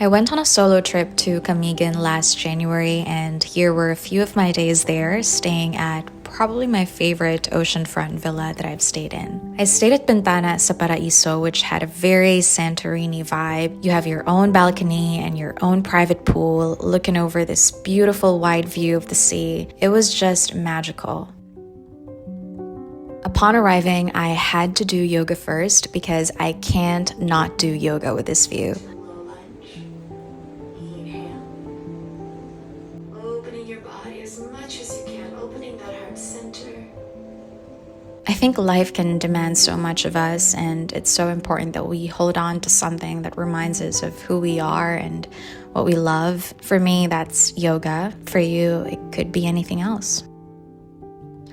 I went on a solo trip to Camiguin last January, and here were a few of my days there, staying at probably my favorite oceanfront villa that I've stayed in. I stayed at Bintana sa Paraiso, which had a very Santorini vibe. You have your own balcony and your own private pool, looking over this beautiful wide view of the sea. It was just magical. Upon arriving, I had to do yoga first because I can't not do yoga with this view. I think life can demand so much of us, and it's so important that we hold on to something that reminds us of who we are and what we love. For me, that's yoga. For you, it could be anything else.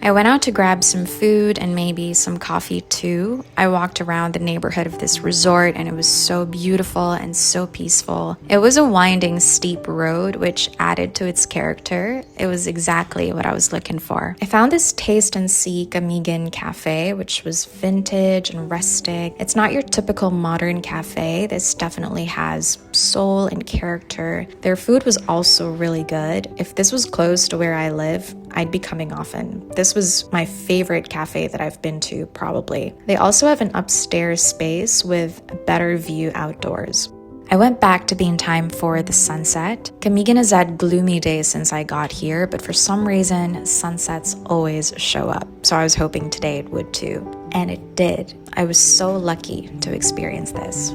I went out to grab some food and maybe some coffee too. I walked around the neighborhood of this resort and it was so beautiful and so peaceful. It was a winding, steep road which added to its character. It was exactly what I was looking for. I found this Taste and See Camiguin cafe, which was vintage and rustic. It's not your typical modern cafe. This definitely has soul and character. Their food was also really good. If this was close to where I live, I'd be coming often. This was my favorite cafe that I've been to, probably. They also have an upstairs space with a better view outdoors. I went back to be in time for the sunset. Camiguin has had gloomy days since I got here, but for some reason, sunsets always show up. So I was hoping today it would too. And it did. I was so lucky to experience this.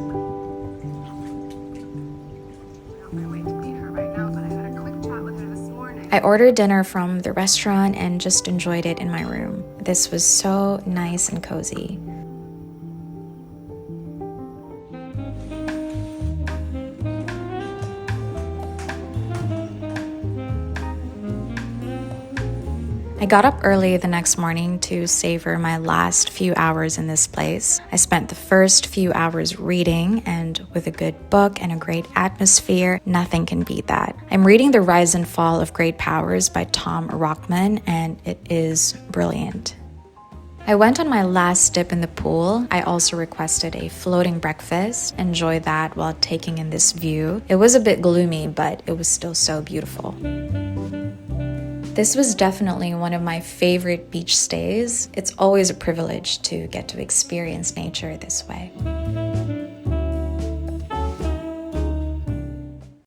I ordered dinner from the restaurant and just enjoyed it in my room. This was so nice and cozy. I got up early the next morning to savor my last few hours in this place. I spent the first few hours reading, and with a good book and a great atmosphere, nothing can beat that. I'm reading The Rise and Fall of Great Powers by Tom Rockman, and it is brilliant. I went on my last dip in the pool. I also requested a floating breakfast. Enjoyed that while taking in this view. It was a bit gloomy, but it was still so beautiful. This was definitely one of my favorite beach stays. It's always a privilege to get to experience nature this way.